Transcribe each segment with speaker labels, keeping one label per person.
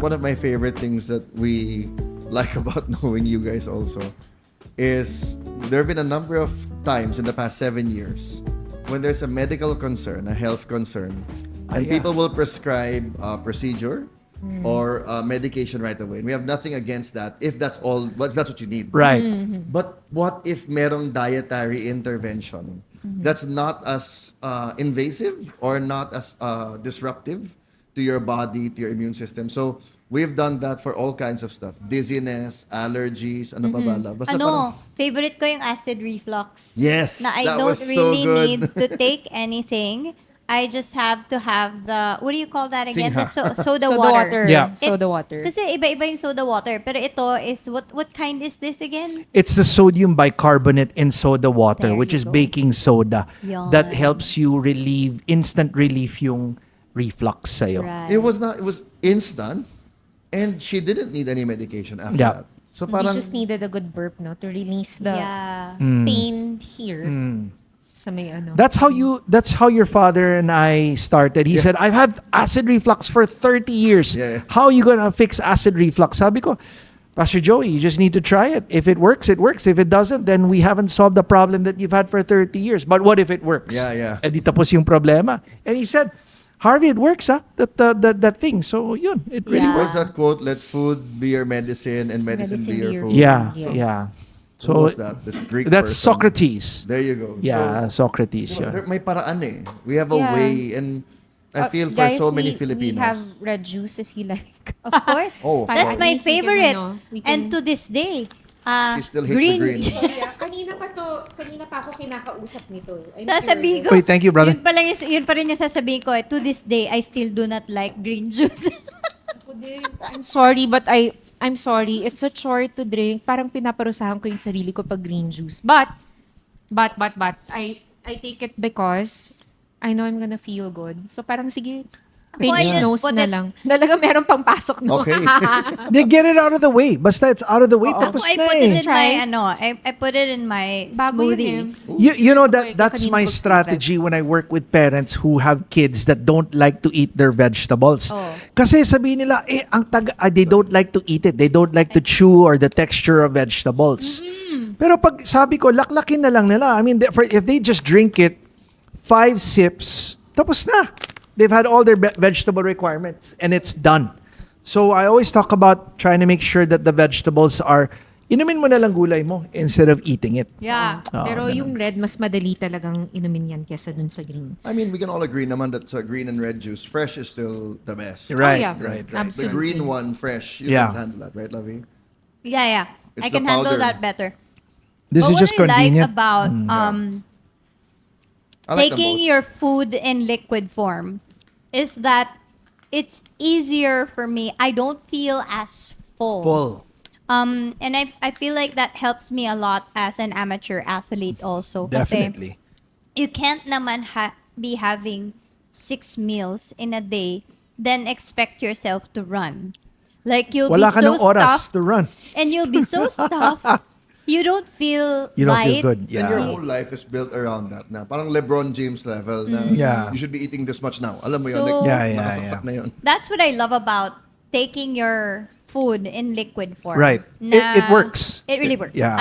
Speaker 1: one of my favorite things that we like about knowing you guys also is there have been a number of times in the past 7 years when there's a medical concern, a health concern, and people will prescribe a procedure or medication right away. And we have nothing against that if that's what you need.
Speaker 2: Right.
Speaker 1: But what if merong dietary intervention that's not as invasive or not as disruptive to your body, to your immune system? So we've done that for all kinds of stuff. Dizziness, allergies, ano pa ba? Basta parang,
Speaker 3: favorite ko yung acid reflux.
Speaker 1: yes,
Speaker 3: Na I
Speaker 1: that
Speaker 3: don't
Speaker 1: was so
Speaker 3: really
Speaker 1: good.
Speaker 3: need to take anything. I just have to have the, what do you call that again?
Speaker 1: Singha.
Speaker 3: The soda
Speaker 4: Soda
Speaker 3: water.
Speaker 4: water.
Speaker 2: Yeah.
Speaker 4: Soda water.
Speaker 3: Kasi iba-iba yung soda water. Pero ito is, what kind is this again?
Speaker 2: It's the sodium bicarbonate in soda water,
Speaker 3: There
Speaker 2: which
Speaker 3: you
Speaker 2: is
Speaker 3: go.
Speaker 2: baking soda,
Speaker 3: Yan.
Speaker 2: that helps you relieve, instant relief yung reflux sa'yo.
Speaker 3: Right.
Speaker 1: It was instant, and she didn't need any medication after
Speaker 2: Yeah.
Speaker 1: that. So
Speaker 4: We
Speaker 1: parang,
Speaker 4: just needed a good burp, no, to release the
Speaker 3: Yeah.
Speaker 4: pain here. Sa may ano.
Speaker 2: That's how your father and I started. He said, I've had acid reflux for 30 years.
Speaker 1: Yeah.
Speaker 2: How are you gonna fix acid reflux? Sabi ko, Pastor Joey, you just need to try it. If it works, it works. If it doesn't, then we haven't solved the problem that you've had for 30 years. But what if it works?
Speaker 1: Yeah.
Speaker 2: Eh di tapos yung problema. And he said, Harvey, it works, that thing. So yun, it really
Speaker 3: Yeah.
Speaker 2: works.
Speaker 1: what's that quote? Let food be your medicine and medicine be your food.
Speaker 2: Yeah,
Speaker 4: Yes.
Speaker 2: yeah.
Speaker 1: Who
Speaker 2: So
Speaker 1: was that? This Greek
Speaker 2: that's
Speaker 1: person.
Speaker 2: Socrates.
Speaker 1: There you go.
Speaker 2: Yeah,
Speaker 1: So,
Speaker 2: Socrates.
Speaker 1: diba,
Speaker 2: Yeah.
Speaker 1: may paraan eh. We have a
Speaker 4: Yeah.
Speaker 1: way, and I feel for
Speaker 4: Guys,
Speaker 1: so many
Speaker 4: we
Speaker 1: Filipinos.
Speaker 4: have red juice if you like.
Speaker 3: Of course.
Speaker 1: Oh, of
Speaker 3: That's
Speaker 1: course.
Speaker 3: my
Speaker 4: At least we can,
Speaker 3: favorite.
Speaker 4: ano, we can-
Speaker 3: And to this day,
Speaker 1: She still hates the green.
Speaker 4: Yeah, kanina pa ako kinakausap nito.
Speaker 3: Sasabihin ko.
Speaker 2: Wait, thank you, brother.
Speaker 3: Yun pa rin yung sasabihin ko. To this day, I still do not like green juice.
Speaker 4: I'm sorry, but I'm sorry. It's a chore to drink. Parang pinaparusahan ko yung sarili ko pag green juice. But, I take it because I know I'm gonna feel good. So parang sige,
Speaker 3: I
Speaker 4: page
Speaker 3: just
Speaker 4: nose
Speaker 3: put
Speaker 4: na
Speaker 3: it-
Speaker 4: lang. Talaga meron pang pasok no.
Speaker 1: Okay.
Speaker 2: They get it out of the way. Basta it's out of the way.
Speaker 4: Oo.
Speaker 2: Tapos
Speaker 3: I
Speaker 2: na
Speaker 3: put
Speaker 2: eh.
Speaker 3: it in
Speaker 4: Try.
Speaker 3: I put it in my
Speaker 4: Bago yun
Speaker 3: smoothies.
Speaker 2: You know
Speaker 4: Okay,
Speaker 2: that's
Speaker 4: kanina
Speaker 2: my
Speaker 4: ko secret.
Speaker 2: strategy when I work with parents who have kids that don't like to eat their vegetables.
Speaker 3: Oh.
Speaker 2: Kasi sabihin nila, they don't like to eat it. They don't like to chew or the texture of vegetables. Pero pag sabi ko, laklakin na lang nila. I mean, if they just drink it, 5 sips, tapos na. They've had all their vegetable requirements and it's done. So I always talk about trying to make sure that the vegetables are, inumin mo na lang gulay mo instead of eating it.
Speaker 3: Yeah.
Speaker 2: Oo,
Speaker 4: Pero
Speaker 2: ganun.
Speaker 4: yung red, mas madali talagang inumin yan kesa dun sa green.
Speaker 1: I mean, we can all agree naman that green and red juice, fresh is still the best.
Speaker 2: Right,
Speaker 4: yeah.
Speaker 2: right.
Speaker 1: The
Speaker 4: Absolutely.
Speaker 1: green one, fresh, you
Speaker 2: Yeah.
Speaker 1: can handle that, right, Lovey?
Speaker 3: Yeah.
Speaker 1: It's
Speaker 3: I
Speaker 1: the
Speaker 3: can handle
Speaker 1: powder.
Speaker 3: that better.
Speaker 2: This
Speaker 3: But
Speaker 2: is just
Speaker 3: what I like
Speaker 2: convenient.
Speaker 3: about
Speaker 1: I like them
Speaker 3: taking
Speaker 1: both.
Speaker 3: your food in liquid form is that it's easier for me. I don't feel as full.
Speaker 2: Full.
Speaker 3: And I feel like that helps me a lot as an amateur athlete also. Kasi
Speaker 2: Definitely.
Speaker 3: you can't naman be having 6 meals in a day then expect yourself to run. Like you'll
Speaker 2: Wala
Speaker 3: be
Speaker 2: ka
Speaker 3: so
Speaker 2: ng oras
Speaker 3: stuffed
Speaker 2: to run.
Speaker 3: and you'll be so stuffed. You don't feel
Speaker 2: You don't
Speaker 3: light.
Speaker 2: feel good.
Speaker 1: And your
Speaker 2: Yeah.
Speaker 1: whole life is built around that na. Parang LeBron James level na
Speaker 2: Yeah.
Speaker 1: you should be eating this much now. Alam mo yun,
Speaker 3: So-
Speaker 1: like,
Speaker 2: Yeah,
Speaker 1: nakasaksak na yun.
Speaker 3: That's what I love about taking your food in liquid form.
Speaker 2: Right. It works.
Speaker 3: It really works.
Speaker 2: Yeah.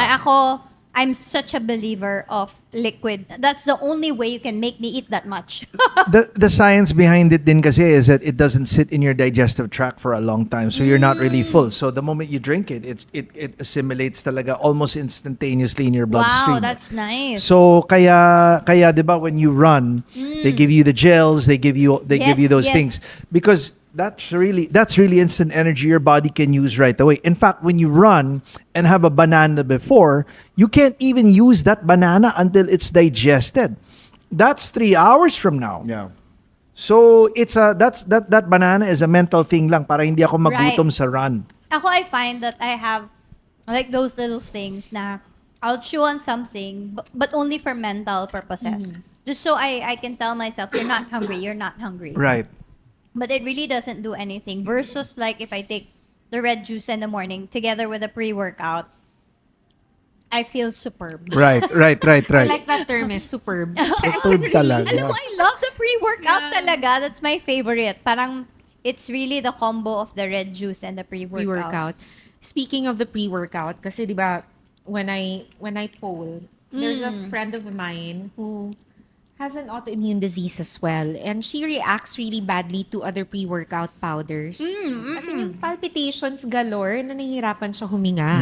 Speaker 3: I'm such a believer of liquid. That's the only way you can make me eat that much.
Speaker 2: The science behind it din kasi is that it doesn't sit in your digestive tract for a long time, so you're not really full. So the moment you drink it, it assimilates talaga almost instantaneously in your bloodstream.
Speaker 3: Wow, that's nice.
Speaker 2: So kaya 'di ba when you run, they give you the gels, they give you those
Speaker 3: yes.
Speaker 2: things because that's really instant energy your body can use right away. In fact, when you run and have a banana before, you can't even use that banana until it's digested. That's 3 hours from now.
Speaker 1: Yeah.
Speaker 2: So that banana is a mental thing lang para hindi ako magutom
Speaker 3: Right.
Speaker 2: sa run.
Speaker 3: Ako, I find that I have like those little things na I'll chew on something, but only for mental purposes. Just so I can tell myself, you're not hungry, you're not hungry.
Speaker 2: Right.
Speaker 3: But it really doesn't do anything. Versus like if I take the red juice in the morning together with a pre-workout, I feel superb.
Speaker 2: Right.
Speaker 4: I like that term is superb.
Speaker 2: Superb talaga.
Speaker 3: Alam mo, I love the pre-workout talaga. That's my favorite. Parang it's really the combo of the red juice and the pre-workout.
Speaker 4: Pre-workout. Speaking of the pre-workout, kasi di ba, when I poll, there's a friend of mine who has an autoimmune disease as well, and she reacts really badly to other pre-workout powders. Kasi yung palpitations galore, na nahihirapan siya huminga.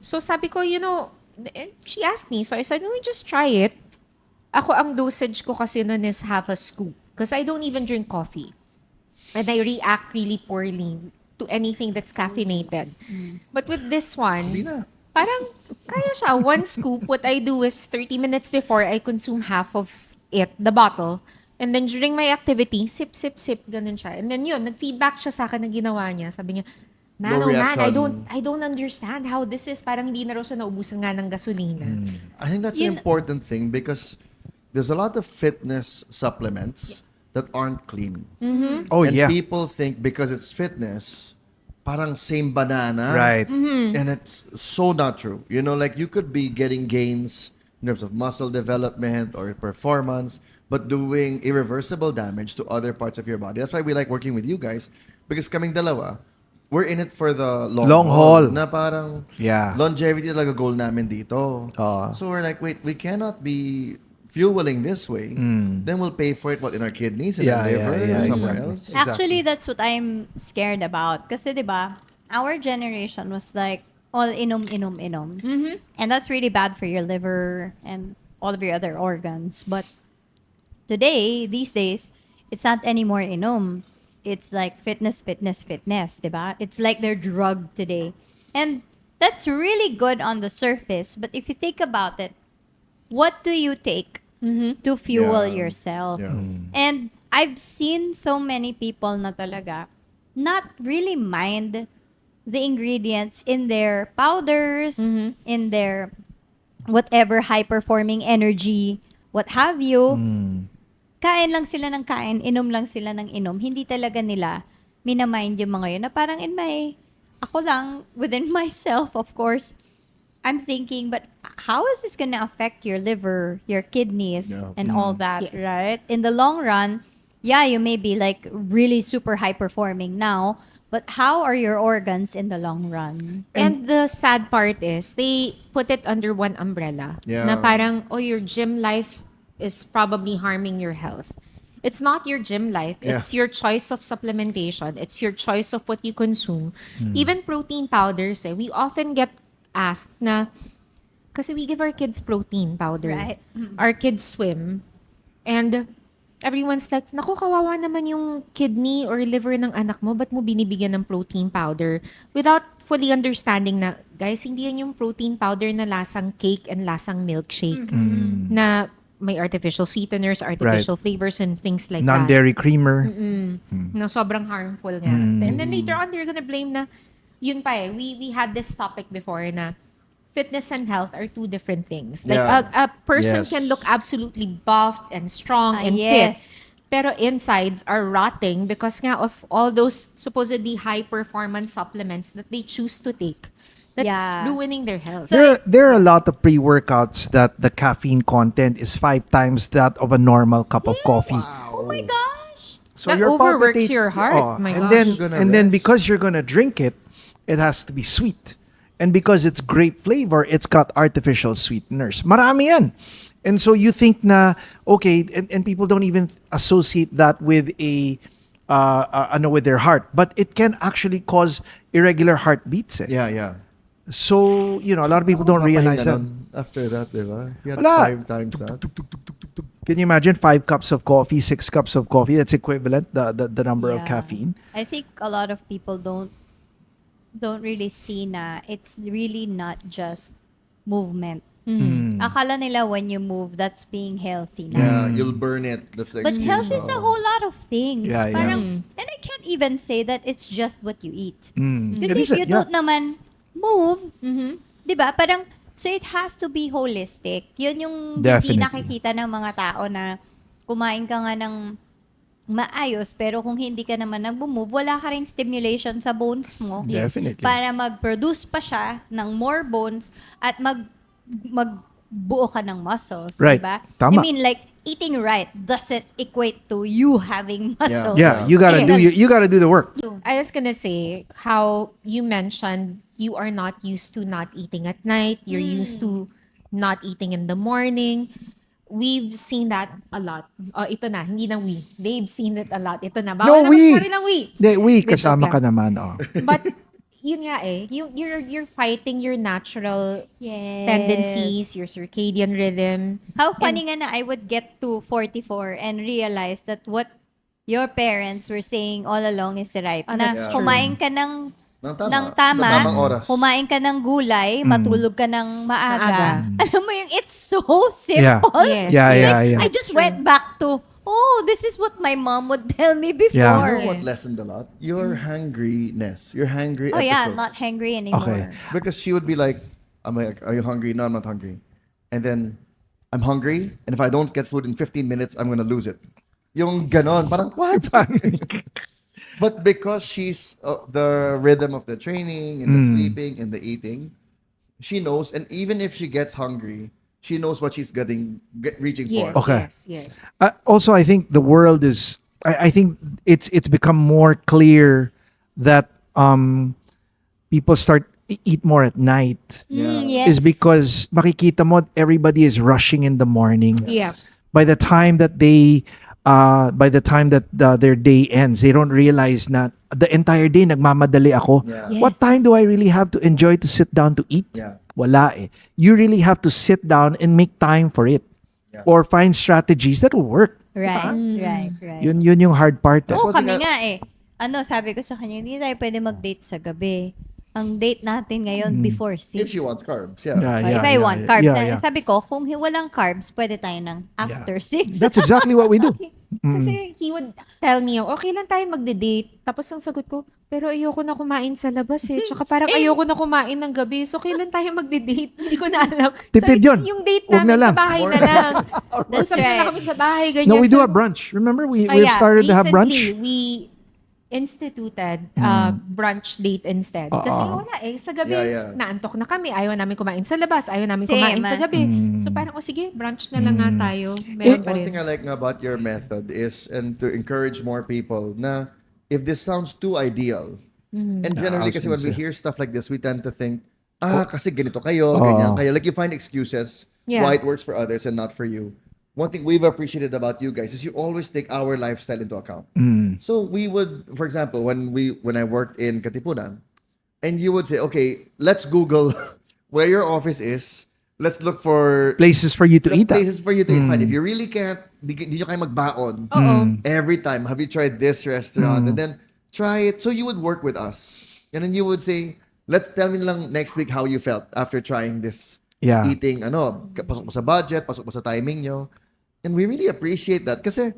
Speaker 4: So sabi ko, and she asked me, so I said, we just try it. Ako, ang dosage ko kasi nun is half a scoop. Because I don't even drink coffee. And I react really poorly to anything that's caffeinated. But with this one, parang kaya siya. One scoop, what I do is 30 minutes before, I consume half of it, the bottle. And then during my activity, sip, sip, sip, ganun siya. And then yun, nag-feedback siya sa akin na ginawa niya. Sabi niya, man,
Speaker 1: No
Speaker 4: oh man,
Speaker 1: reaction.
Speaker 4: I don't understand how this is. Parang hindi na raw siya naubusan nga ng gasolina.
Speaker 1: I think that's an important thing because there's a lot of fitness supplements that aren't clean.
Speaker 2: Oh,
Speaker 1: And
Speaker 2: yeah.
Speaker 1: people think because it's fitness, parang same banana.
Speaker 2: Right.
Speaker 1: And it's so not true. Like you could be getting gains in terms of muscle development or performance, but doing irreversible damage to other parts of your body. That's why we like working with you guys because kaming dalawa, we're in it for the long
Speaker 2: haul.
Speaker 1: Na parang
Speaker 2: Yeah.
Speaker 1: longevity talaga goal namin dito.
Speaker 2: So
Speaker 1: we're like, wait, we cannot be fueling this way. Then we'll pay for it in our kidneys and
Speaker 2: Yeah,
Speaker 1: our liver
Speaker 2: yeah,
Speaker 1: and somewhere
Speaker 2: exactly.
Speaker 1: else.
Speaker 3: Actually, that's what I'm scared about. Kasi, di ba, our generation was like, all inom, inom, inom. And that's really bad for your liver and all of your other organs. But today, these days, it's not anymore inom. It's like fitness, fitness, fitness, di ba? It's like their drug today. And that's really good on the surface. But if you think about it, what do you take to fuel
Speaker 1: Yeah.
Speaker 3: yourself?
Speaker 1: Yeah.
Speaker 3: And I've seen so many people na talaga not really mind the ingredients in their powders, in their whatever high-performing energy, what have you. Kain lang sila ng kain, inom lang sila ng inom. Hindi talaga nila minamind yung mga yun na parang ako lang, within myself, of course, I'm thinking, but how is this going to affect your liver, your kidneys,
Speaker 1: Yeah.
Speaker 3: and all that,
Speaker 4: Yes.
Speaker 3: right? In the long run, yeah, you may be like really super high performing now, but how are your organs in the long run?
Speaker 4: And the sad part is, they put it under one umbrella.
Speaker 1: Yeah.
Speaker 4: Na parang, your gym life is probably harming your health. It's not your gym life.
Speaker 1: Yeah.
Speaker 4: It's your choice of supplementation. It's your choice of what you consume. Even protein powders, we often get asked na, kasi we give our kids protein powder.
Speaker 3: Right.
Speaker 4: Our kids swim. And everyone's like, naku, kawawa naman yung kidney or liver ng anak mo, ba't mo binibigyan ng protein powder? Without fully understanding na, guys, hindi yan yung protein powder na lasang cake and lasang milkshake. Na may artificial sweeteners, artificial flavors, and things like that.
Speaker 2: non-dairy creamer.
Speaker 4: Na sobrang harmful nga. And then later on, they're gonna blame na, yun pa we had this topic before na fitness and health are two different things. Like
Speaker 1: Yeah.
Speaker 4: a person
Speaker 1: Yes.
Speaker 4: can look absolutely buffed and strong and
Speaker 3: Yes.
Speaker 4: fit, pero insides are rotting because nga of all those supposedly high performance supplements that they choose to take. That's
Speaker 3: Yeah.
Speaker 4: ruining their health.
Speaker 2: There are a lot of pre-workouts that the caffeine content is 5 times that of a normal cup of coffee.
Speaker 3: Oh my gosh!
Speaker 2: So
Speaker 4: That
Speaker 2: your
Speaker 4: overworks
Speaker 2: palpitate-
Speaker 4: your heart.
Speaker 2: Oh,
Speaker 4: My
Speaker 2: and
Speaker 4: gosh.
Speaker 2: then
Speaker 1: You're gonna
Speaker 2: and then
Speaker 1: rest.
Speaker 2: because you're gonna drink it, it has to be sweet. And because it's grape flavor, it's got artificial sweeteners. Marami yan. And so you think na, okay, and people don't even associate that with with their heart. But it can actually cause irregular heartbeats. Eh.
Speaker 1: Yeah.
Speaker 2: So, a lot of people don't realize
Speaker 1: Papahinga
Speaker 2: that.
Speaker 1: nun after that, di ba? You had
Speaker 2: Wala.
Speaker 1: 5 times that.
Speaker 2: Can you imagine 5 cups of coffee, 6 cups of coffee? That's equivalent, the number of
Speaker 3: Yeah.
Speaker 2: caffeine.
Speaker 3: I think a lot of people don't really see na it's really not just movement. Akala nila when you move, that's being healthy na.
Speaker 1: Yeah, you'll burn it. That's the
Speaker 3: But
Speaker 1: excuse.
Speaker 3: health is a whole lot of things.
Speaker 2: Yeah, yeah.
Speaker 3: Parang, and I can't even say that it's just what you eat.
Speaker 2: It
Speaker 3: Kasi
Speaker 2: is
Speaker 3: if
Speaker 2: a-
Speaker 3: you don't naman move, di ba? Parang, so it has to be holistic. Yun yung
Speaker 2: Definitely.
Speaker 3: hindi nakikita ng mga tao na kumain ka nga ng maayos, pero kung hindi ka naman nag-move, wala ka rin stimulation sa bones mo.
Speaker 2: Definitely.
Speaker 3: Para mag-produce pa siya ng more bones at magbuo ka ng muscles.
Speaker 2: Right.
Speaker 3: Diba?
Speaker 2: Tama.
Speaker 3: I mean, like, eating right doesn't equate to you having muscle.
Speaker 2: Yeah, you gotta do
Speaker 4: Yes.
Speaker 2: you gotta do the work.
Speaker 4: I was gonna say how you mentioned you are not used to not eating at night. You're used to not eating in the morning. We've seen that a lot. Ito na, hindi na we. They've seen it a lot. Ito na.
Speaker 2: No,
Speaker 4: Bawal na
Speaker 2: we.
Speaker 4: magsabi ng we.
Speaker 2: We,
Speaker 4: Hindi,
Speaker 2: kasama
Speaker 4: joke
Speaker 2: ka
Speaker 4: lang.
Speaker 2: naman, oh.
Speaker 4: But yun nga eh, you're fighting your natural
Speaker 3: Yes.
Speaker 4: tendencies, your circadian rhythm.
Speaker 3: How funny nga na I would get to 44 and realize that what your parents were saying all along is right.
Speaker 4: Oh,
Speaker 3: Na
Speaker 4: that's
Speaker 1: true.
Speaker 3: kumain ka ng
Speaker 1: Nang tama.
Speaker 3: ng
Speaker 1: Sa tamang
Speaker 3: tama,
Speaker 1: oras.
Speaker 3: kumain ka ng gulay, matulog ka ng maaga.
Speaker 4: Maaga.
Speaker 3: Alam mo yung it's so simple.
Speaker 4: Yes.
Speaker 2: Yeah,
Speaker 4: yes.
Speaker 2: yeah, yeah.
Speaker 3: I just went back to, this is what my mom would tell me before.
Speaker 2: Yeah.
Speaker 1: You know what
Speaker 4: Yes.
Speaker 1: lessened a lot? Your hangriness. Your hangry
Speaker 3: Oh yeah,
Speaker 1: episodes.
Speaker 3: I'm not hungry anymore.
Speaker 2: Okay.
Speaker 1: Because she would be like, are you hungry? No, I'm not hungry. And then, I'm hungry, and if I don't get food in 15 minutes, I'm gonna lose it. Yung ganon, parang, what? But because she's the rhythm of the training, and the sleeping, and the eating, she knows, and even if she gets hungry, she knows what she's reaching
Speaker 4: Yes,
Speaker 1: for.
Speaker 2: Okay.
Speaker 4: yes, yes.
Speaker 2: Also, I think the world is. I think it's become more clear that people start eat more at night.
Speaker 3: Yes.
Speaker 2: Is because makikita mo everybody is rushing in the morning.
Speaker 4: Yeah.
Speaker 2: By the time that their day ends, they don't realize na the entire day nagmamadali ako.
Speaker 1: Yeah.
Speaker 3: Yes.
Speaker 2: What time do I really have to enjoy to sit down to eat?
Speaker 1: Yeah.
Speaker 2: Wala eh. You really have to sit down and make time for it.
Speaker 1: Yeah.
Speaker 2: Or find strategies that will work.
Speaker 3: Right, right, right.
Speaker 2: Yun yung hard part.
Speaker 1: That's
Speaker 3: Oo,
Speaker 1: one thing
Speaker 3: kami nga eh. Sabi ko sa kanya, hindi tayo pwede mag-date sa gabi. Ang date natin ngayon before 6.
Speaker 1: If she wants carbs, yeah.
Speaker 3: If I want carbs.
Speaker 2: Yeah.
Speaker 3: Sabi ko, kung walang carbs, pwede tayo ng after 6.
Speaker 2: That's exactly what we do.
Speaker 4: Kasi he would tell me, okay lang tayo magde-date. Tapos ang sagot ko, pero ayoko na kumain sa labas eh. Tsaka parang
Speaker 3: Same.
Speaker 4: ayoko na kumain ng gabi. So kailan tayo magde-date? Hindi ko na alam.
Speaker 2: Tipid
Speaker 4: so
Speaker 2: yun.
Speaker 4: yung date
Speaker 2: Huwag na
Speaker 4: namin
Speaker 2: lang.
Speaker 4: sa bahay na lang.
Speaker 3: That's
Speaker 4: Usap na
Speaker 3: right.
Speaker 4: lang kami sa bahay, ganyan.
Speaker 2: No, we do
Speaker 4: So,
Speaker 2: a brunch. Remember, we've
Speaker 4: yeah,
Speaker 2: started to have
Speaker 4: recently,
Speaker 2: brunch.
Speaker 4: we instituted brunch date instead. Kasi wala eh. Sa gabi,
Speaker 1: Yeah, yeah.
Speaker 4: naantok na kami. Ayaw namin kumain sa labas. Ayaw namin
Speaker 3: Same,
Speaker 4: kumain sa gabi. So parang, sige, brunch na lang nga tayo. Meron pa
Speaker 1: One
Speaker 4: rin.
Speaker 1: thing I like nga about your method is, and to encourage more people, na if this sounds too ideal, and generally kasi when we hear stuff like this, we tend to think, kasi ganito kayo, ganyan kayo. Like you find excuses
Speaker 4: Yeah.
Speaker 1: why it works for others and not for you. One thing we've appreciated about you guys is you always take our lifestyle into account. So we would, for example, when I worked in Katipunan, and you would say, okay, let's Google where your office is. Let's look for
Speaker 2: Places for you to eat at.
Speaker 1: places for you to eat. Fine. If you really can't, di nyo kayo magbaon every time. Have you tried this restaurant? And then try it. So you would work with us. And then you would say, let's tell me lang next week how you felt after trying this.
Speaker 2: Yeah.
Speaker 1: Eating, pasok mo sa budget, pasok mo sa timing nyo. And we really appreciate that kasi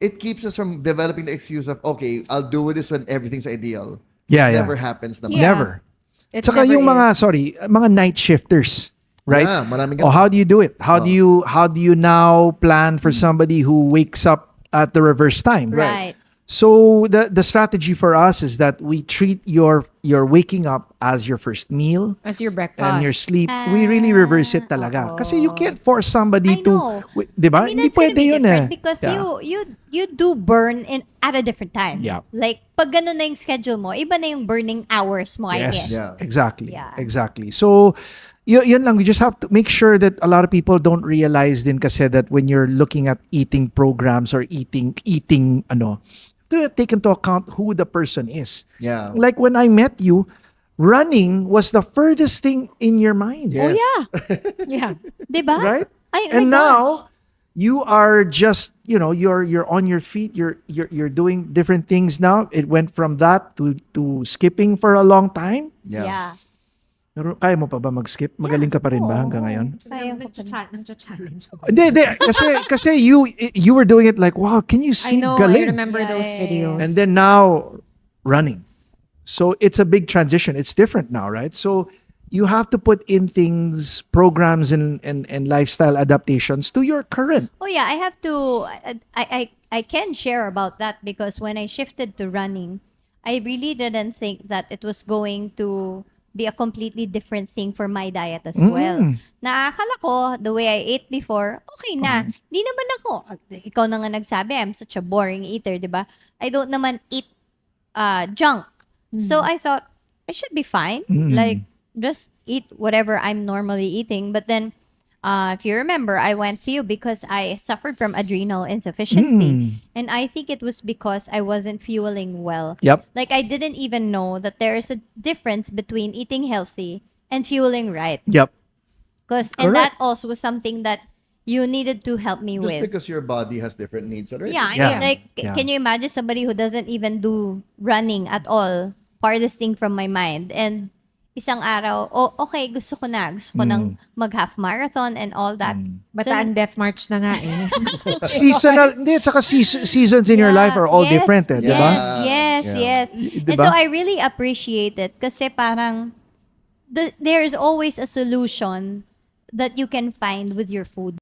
Speaker 1: it keeps us from developing the excuse of, okay, I'll do this when everything's ideal.
Speaker 2: Yeah,
Speaker 1: It
Speaker 2: yeah.
Speaker 1: never happens naman.
Speaker 4: Yeah.
Speaker 2: Never.
Speaker 4: It
Speaker 2: Tsaka
Speaker 4: never
Speaker 2: yung mga,
Speaker 4: is.
Speaker 2: mga night shifters. Right?
Speaker 1: Yeah, maraming
Speaker 2: Oh,
Speaker 1: ganun.
Speaker 2: how do you do it? How do you now plan for somebody who wakes up at the reverse time?
Speaker 3: Right.
Speaker 2: So the strategy for us is that we treat your waking up as your first meal
Speaker 4: As your breakfast.
Speaker 2: and your sleep. We really reverse it talaga. Kasi you can't force
Speaker 3: I
Speaker 2: somebody
Speaker 3: know.
Speaker 2: to, 'di ba?
Speaker 3: I mean,
Speaker 2: Hindi
Speaker 3: that's gonna
Speaker 2: pwede
Speaker 3: be
Speaker 2: yun
Speaker 3: different
Speaker 2: eh.
Speaker 3: because
Speaker 2: Yeah.
Speaker 3: you do burn at a different time.
Speaker 2: Yeah.
Speaker 3: Like, pag ganun na yung schedule mo, iba na yung burning hours mo, I guess.
Speaker 1: Yeah.
Speaker 2: Exactly.
Speaker 3: Yeah.
Speaker 2: Exactly. So, yun lang. We just have to make sure that a lot of people don't realize din kasi that when you're looking at eating programs or eating, to take into account who the person is.
Speaker 1: Yeah.
Speaker 2: Like when I met you, running was the furthest thing in your mind.
Speaker 1: Yes.
Speaker 4: Yeah.
Speaker 3: Diba?
Speaker 2: Right?
Speaker 3: Ay, oh
Speaker 2: And
Speaker 3: my
Speaker 2: now,
Speaker 3: gosh.
Speaker 2: you are just, you're on your feet. You're doing different things now. It went from that to skipping for a long time.
Speaker 1: Yeah.
Speaker 2: Pero kaya mo pa ba mag-skip? Magaling ka pa rin ba hanggang ngayon?
Speaker 3: Kaya ko pa.
Speaker 4: Nag-challenge ko.
Speaker 2: Hindi. Kasi you were doing it like, wow, can you
Speaker 4: I
Speaker 2: see?
Speaker 4: know,
Speaker 2: Galing.
Speaker 4: I remember those videos.
Speaker 2: And then now, running. So it's a big transition. It's different now, right? So you have to put in things, programs and lifestyle adaptations to your current.
Speaker 3: Oh yeah, I have to. I can share about that because when I shifted to running, I really didn't think that it was going to be a completely different thing for my diet as well. Naakala ko, the way I ate before, okay na. Di naman ako, ikaw na nga nagsabi, I'm such a boring eater, di ba? I don't naman eat junk. So I thought, I should be fine. Like, just eat whatever I'm normally eating. But then, if you remember, I went to you because I suffered from adrenal insufficiency. And I think it was because I wasn't fueling well.
Speaker 2: Yep.
Speaker 3: Like, I didn't even know that there is a difference between eating healthy and fueling right.
Speaker 2: Yep.
Speaker 3: And that also was something that you needed to help me
Speaker 1: Just
Speaker 3: with.
Speaker 1: because your body has different needs already.
Speaker 3: Yeah, I
Speaker 2: Yeah.
Speaker 3: mean, like,
Speaker 2: Yeah.
Speaker 3: can you imagine somebody who doesn't even do running at all? Farthest thing from my mind. And isang araw, okay, gusto ko nang mag-half marathon and all that.
Speaker 4: Bataan Death March na nga eh.
Speaker 2: Seasonal, hindi, tsaka seasons in your life are all different, eh, di ba?
Speaker 3: Yes.
Speaker 2: Di
Speaker 3: And
Speaker 2: ba?
Speaker 3: so I really appreciate it kasi parang there's always a solution that you can find with your food.